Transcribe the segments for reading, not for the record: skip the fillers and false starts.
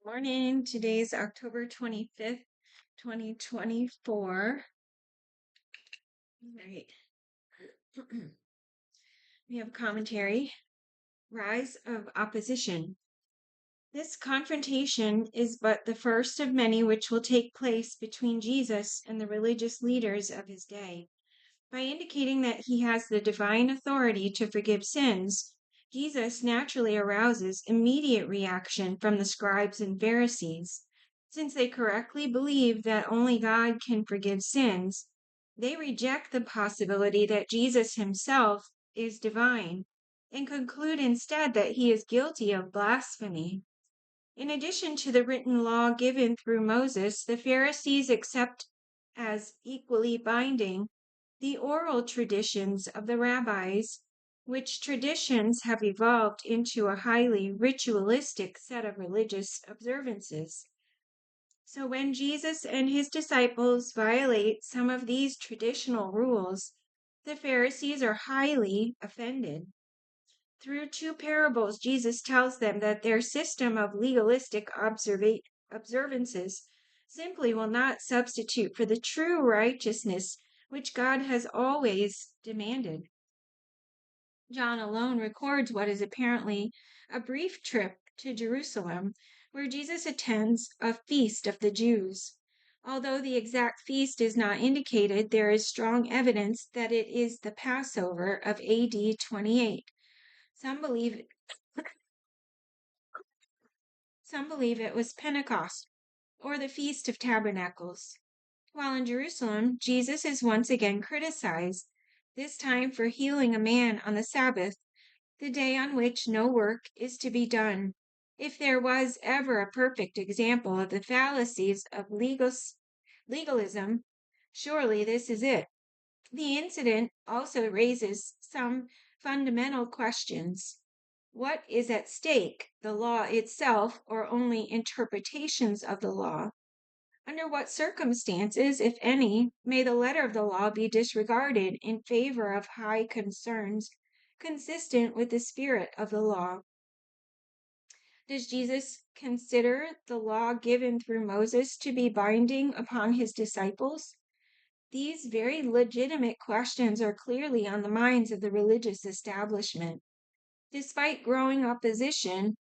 Morning. Today's October 25th, 2024. All right. We have commentary. Rise of opposition. This confrontation is but the first of many which will take place between Jesus and the religious leaders of his day. By indicating that he has the divine authority to forgive sins, Jesus naturally arouses immediate reaction from the scribes and Pharisees. Since they correctly believe that only God can forgive sins, they reject the possibility that Jesus himself is divine and conclude instead that he is guilty of blasphemy. In addition to the written law given through Moses, the Pharisees accept as equally binding the oral traditions of the rabbis, which traditions have evolved into a highly ritualistic set of religious observances. So when Jesus and his disciples violate some of these traditional rules, the Pharisees are highly offended. Through two parables, Jesus tells them that their system of legalistic observances simply will not substitute for the true righteousness which God has always demanded. John alone records what is apparently a brief trip to Jerusalem, where Jesus attends a feast of the Jews. Although the exact feast is not indicated, there is strong evidence that it is the Passover of AD 28. Some believe it was Pentecost or the Feast of Tabernacles. While in Jerusalem, Jesus is once again criticized, this time for healing a man on the Sabbath, the day on which no work is to be done. If there was ever a perfect example of the fallacies of legalism, surely this is it. The incident also raises some fundamental questions. What is at stake, the law itself or only interpretations of the law? Under what circumstances, if any, may the letter of the law be disregarded in favor of high concerns consistent with the spirit of the law? Does Jesus consider the law given through Moses to be binding upon his disciples? These very legitimate questions are clearly on the minds of the religious establishment. Despite growing opposition,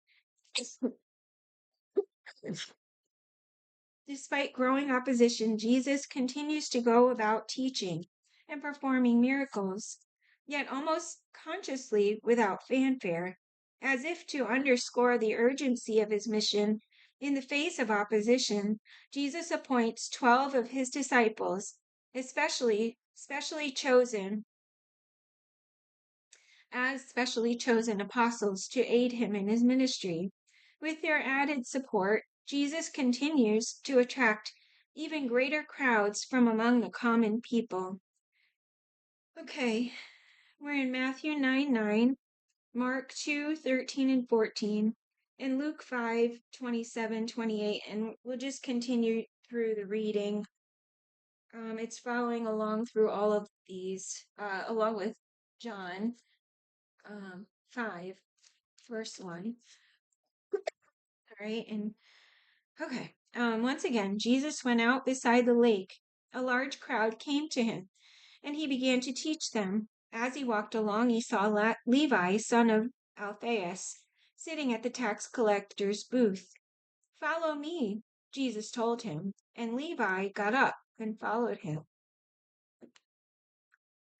Jesus continues to go about teaching and performing miracles, yet almost consciously without fanfare, as if to underscore the urgency of his mission. In the face of opposition, Jesus appoints 12 of his disciples, specially chosen apostles to aid him in his ministry. With their added support, Jesus continues to attract even greater crowds from among the common people. Okay, we're in Matthew 9:9, Mark 2:13 and 14, and Luke 5:27, 28, and we'll just continue through the reading. It's following along through all of these, along with John 5, verse 1. All right, and okay. Once again, Jesus went out beside the lake. A large crowd came to him, and he began to teach them. As he walked along, he saw Levi, son of Alphaeus, sitting at the tax collector's booth. "Follow me," Jesus told him, and Levi got up and followed him.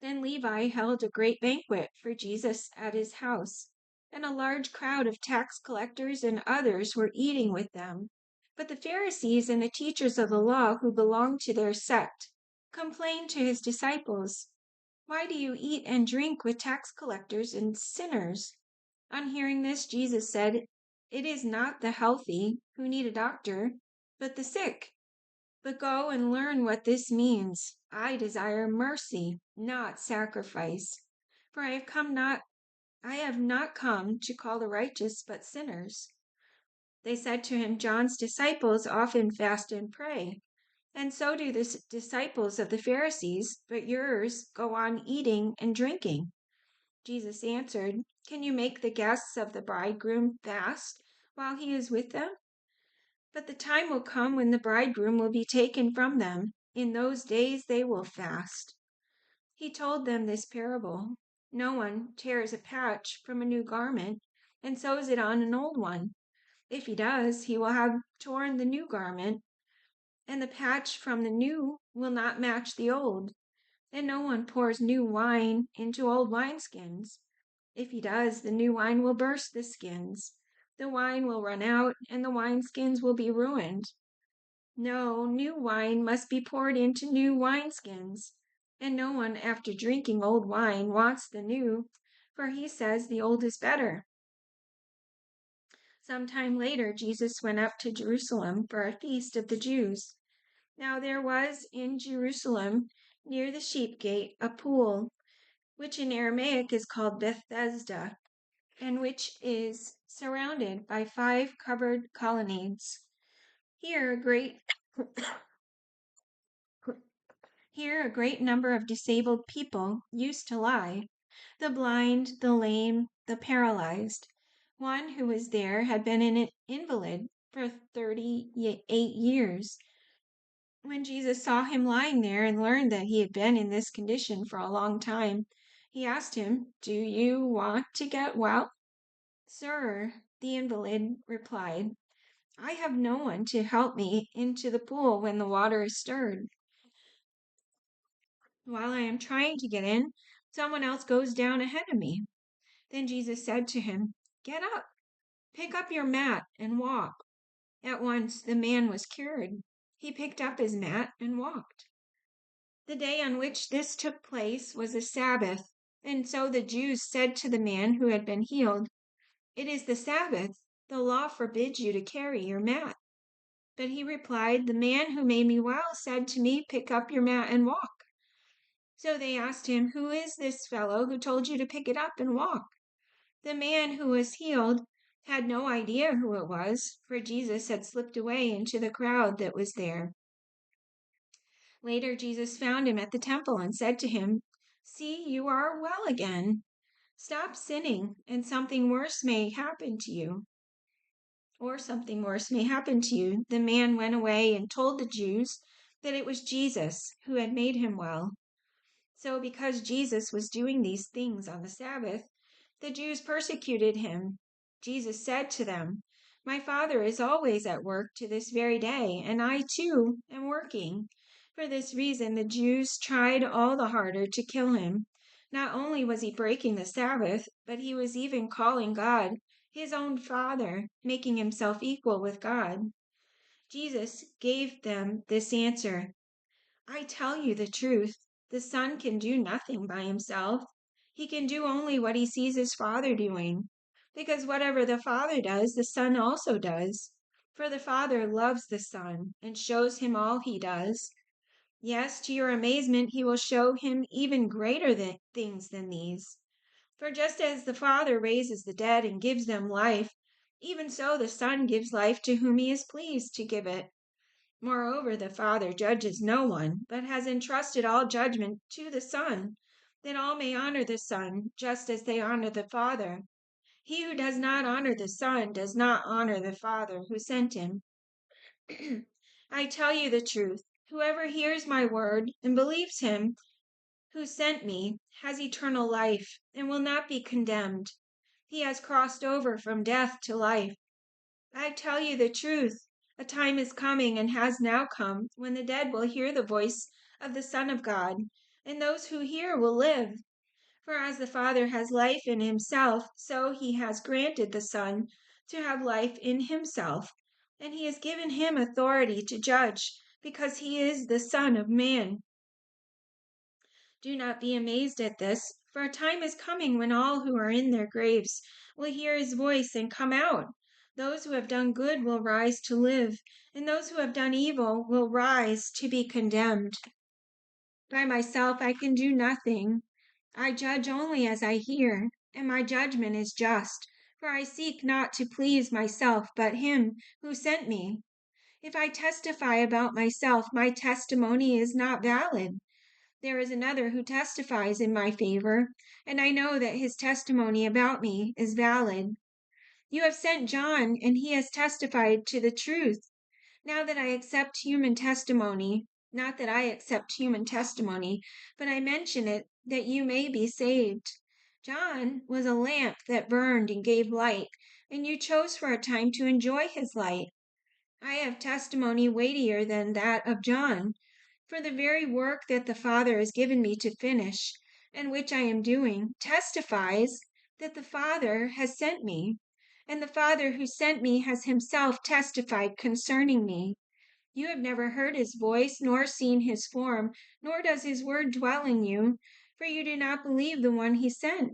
Then Levi held a great banquet for Jesus at his house, and a large crowd of tax collectors and others were eating with them. But the Pharisees and the teachers of the law who belonged to their sect complained to his disciples, "Why do you eat and drink with tax collectors and sinners?" On hearing this, Jesus said, "It is not the healthy who need a doctor, but the sick. But go and learn what this means. I desire mercy, not sacrifice. For I have not come to call the righteous, but sinners." They said to him, "John's disciples often fast and pray, and so do the disciples of the Pharisees, but yours go on eating and drinking." Jesus answered, "Can you make the guests of the bridegroom fast while he is with them? But the time will come when the bridegroom will be taken from them. In those days they will fast. He told them this parable. No one tears a patch from a new garment and sews it on an old one. If he does, he will have torn the new garment, and the patch from the new will not match the old. And no one pours new wine into old wineskins. If he does, the new wine will burst the skins. The wine will run out, and the wineskins will be ruined. No, new wine must be poured into new wineskins. And no one, after drinking old wine, wants the new, for he says the old is better. Some time later, Jesus went up to Jerusalem for a feast of the Jews. Now there was in Jerusalem, near the sheep gate, a pool, which in Aramaic is called Bethesda, and which is surrounded by 5 covered colonnades. Here a great number of disabled people used to lie, the blind, the lame, the paralyzed. One who was there had been an invalid for 38 years. When Jesus saw him lying there and learned that he had been in this condition for a long time, he asked him, "Do you want to get well?" "Sir," the invalid replied, "I have no one to help me into the pool when the water is stirred. While I am trying to get in, someone else goes down ahead of me." Then Jesus said to him, "Get up, pick up your mat, and walk." At once the man was cured. He picked up his mat and walked. The day on which this took place was a Sabbath, and so the Jews said to the man who had been healed, "It is the Sabbath. The law forbids you to carry your mat." But he replied, "The man who made me well said to me, 'Pick up your mat and walk.'" So they asked him, "Who is this fellow who told you to pick it up and walk?" The man who was healed had no idea who it was, for Jesus had slipped away into the crowd that was there. Later, Jesus found him at the temple and said to him, "See, you are well again. Stop sinning, and something worse may happen to you." The man went away and told the Jews that it was Jesus who had made him well. So because Jesus was doing these things on the Sabbath, the Jews persecuted him. Jesus said to them, "My Father is always at work to this very day, and I too am working." For this reason, the Jews tried all the harder to kill him. Not only was he breaking the Sabbath, but he was even calling God his own Father, making himself equal with God. Jesus gave them this answer: "I tell you the truth. The Son can do nothing by himself. He can do only what he sees his Father doing, because whatever the Father does, the Son also does. For the Father loves the Son and shows him all he does. Yes, to your amazement, he will show him even greater things than these. For just as the Father raises the dead and gives them life, even so the Son gives life to whom he is pleased to give it. Moreover, the Father judges no one, but has entrusted all judgment to the Son, that all may honor the Son, just as they honor the Father. He who does not honor the Son does not honor the Father who sent him. I tell you the truth. Whoever hears my word and believes him who sent me has eternal life and will not be condemned. He has crossed over from death to life. I tell you the truth. A time is coming and has now come when the dead will hear the voice of the Son of God, and those who hear will live. For as the Father has life in himself, so he has granted the Son to have life in himself, and he has given him authority to judge, because he is the Son of Man. Do not be amazed at this, for a time is coming when all who are in their graves will hear his voice and come out. Those who have done good will rise to live, and those who have done evil will rise to be condemned. By myself I can do nothing. I judge only as I hear, and my judgment is just, for I seek not to please myself, but him who sent me. If I testify about myself, my testimony is not valid. There is another who testifies in my favor, and I know that his testimony about me is valid. You have sent John, and he has testified to the truth. Now that I accept human testimony, not that I accept human testimony, but I mention it that you may be saved. John was a lamp that burned and gave light, and you chose for a time to enjoy his light. I have testimony weightier than that of John, for the very work that the Father has given me to finish, and which I am doing, testifies that the Father has sent me, and the Father who sent me has himself testified concerning me. You have never heard his voice, nor seen his form, nor does his word dwell in you, for you do not believe the one he sent.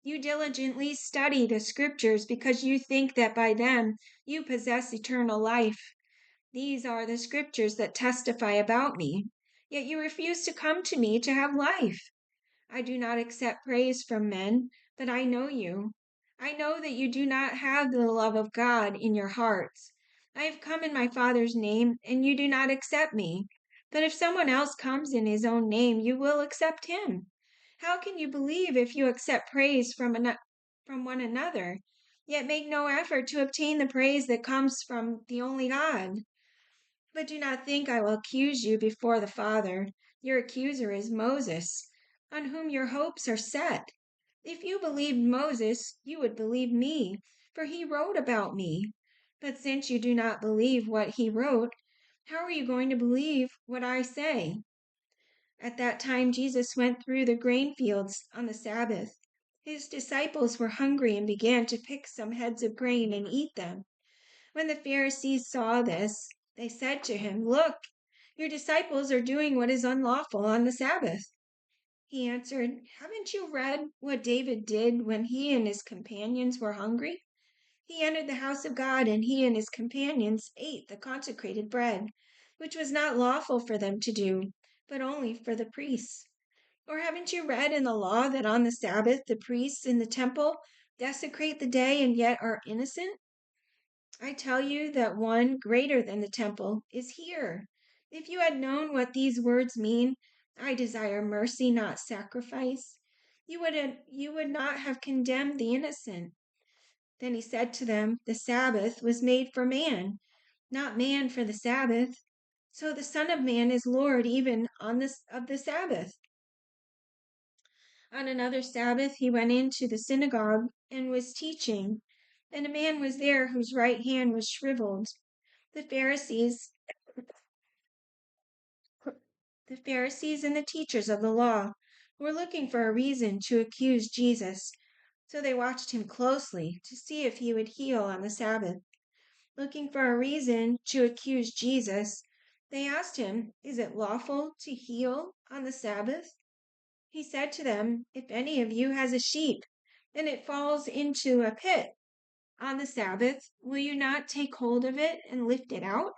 You diligently study the scriptures because you think that by them you possess eternal life. These are the scriptures that testify about me, yet you refuse to come to me to have life. I do not accept praise from men, but I know you. I know that you do not have the love of God in your hearts. I have come in my Father's name, and you do not accept me. But if someone else comes in his own name, you will accept him. How can you believe if you accept praise from one another, yet make no effort to obtain the praise that comes from the only God? But do not think I will accuse you before the Father. Your accuser is Moses, on whom your hopes are set. If you believed Moses, you would believe me, for he wrote about me. But since you do not believe what he wrote, how are you going to believe what I say? At that time, Jesus went through the grain fields on the Sabbath. His disciples were hungry and began to pick some heads of grain and eat them. When the Pharisees saw this, they said to him, "Look, your disciples are doing what is unlawful on the Sabbath." He answered, "Haven't you read what David did when he and his companions were hungry? He entered the house of God, and he and his companions ate the consecrated bread, which was not lawful for them to do, but only for the priests. Or haven't you read in the law that on the Sabbath the priests in the temple desecrate the day and yet are innocent? I tell you that one greater than the temple is here. If you had known what these words mean, I desire mercy, not sacrifice, you would not have condemned the innocent." Then he said to them, "The Sabbath was made for man, not man for the Sabbath. So the Son of Man is Lord even of the Sabbath." On another Sabbath, he went into the synagogue and was teaching, and a man was there whose right hand was shriveled. The Pharisees, the Pharisees and the teachers of the law were looking for a reason to accuse Jesus, so they watched him closely to see if he would heal on the Sabbath. Looking for a reason to accuse Jesus, they asked him, "Is it lawful to heal on the Sabbath?" He said to them, "If any of you has a sheep and it falls into a pit on the Sabbath, will you not take hold of it and lift it out?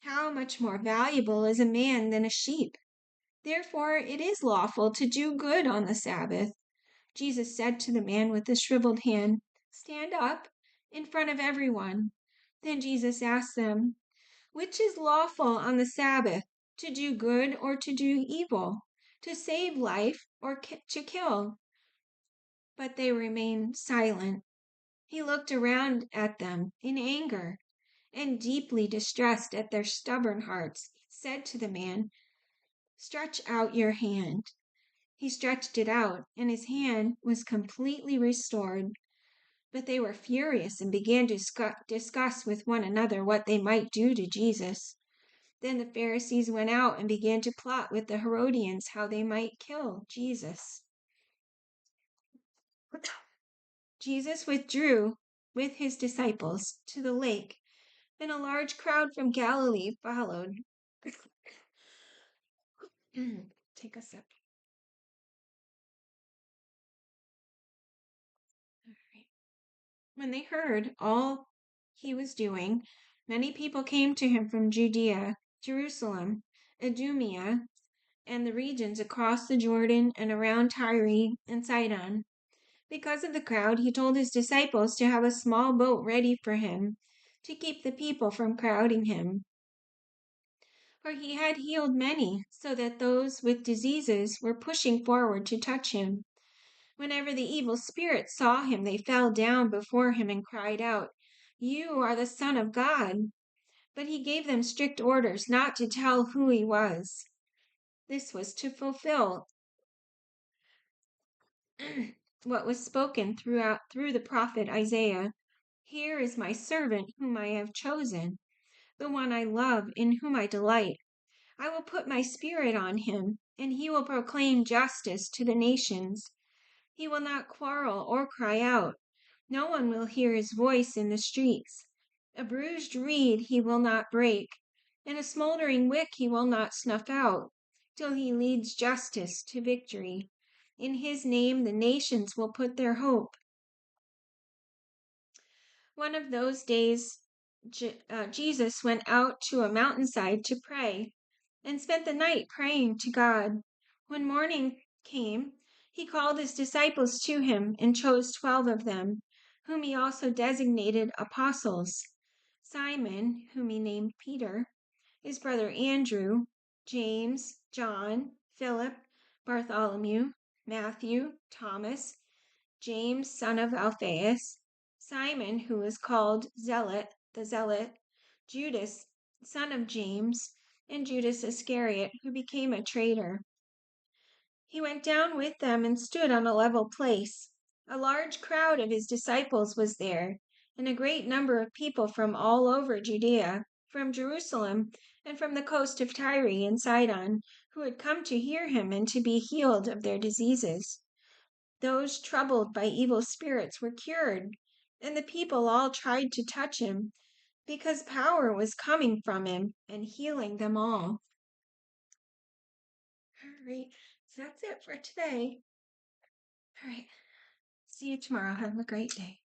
How much more valuable is a man than a sheep? Therefore it is lawful to do good on the Sabbath." Jesus said to the man with the shriveled hand, "Stand up in front of everyone." Then Jesus asked them, "Which is lawful on the Sabbath, to do good or to do evil, to save life or to kill?" But they remained silent. He looked around at them in anger, and deeply distressed at their stubborn hearts, he said to the man, "Stretch out your hand." He stretched it out, and his hand was completely restored. But they were furious and began to discuss with one another what they might do to Jesus. Then the Pharisees went out and began to plot with the Herodians how they might kill Jesus. Jesus withdrew with his disciples to the lake, and a large crowd from Galilee followed. Take a sip. All right. When they heard all he was doing, many people came to him from Judea, Jerusalem, Idumea, and the regions across the Jordan and around Tyre and Sidon. Because of the crowd, he told his disciples to have a small boat ready for him, to keep the people from crowding him. For he had healed many, so that those with diseases were pushing forward to touch him. Whenever the evil spirits saw him, they fell down before him and cried out, "You are the Son of God." but he gave them strict orders not to tell who he was. This was to fulfill what was spoken through the prophet Isaiah. Here is my servant whom I have chosen, the one I love, in whom I delight. I will put my spirit on him, and he will proclaim justice to the nations. He will not quarrel or cry out. No one will hear his voice in the streets. A bruised reed he will not break, and a smoldering wick he will not snuff out, till he leads justice to victory. In his name the nations will put their hope. One of those days, Jesus went out to a mountainside to pray and spent the night praying to God. When morning came, he called his disciples to him and chose 12 of them, whom he also designated apostles: Simon, whom he named Peter, his brother Andrew, James, John, Philip, Bartholomew, Matthew, Thomas, James, son of Alphaeus, Simon, who was called the Zealot, Judas, son of James, and Judas Iscariot, who became a traitor. He went down with them and stood on a level place. A large crowd of his disciples was there, and a great number of people from all over Judea, from Jerusalem, and from the coast of Tyre and Sidon, who had come to hear him and to be healed of their diseases. Those troubled by evil spirits were cured, and the people all tried to touch him, because power was coming from him and healing them all. All right, so that's it for today. All right, see you tomorrow. Have a great day.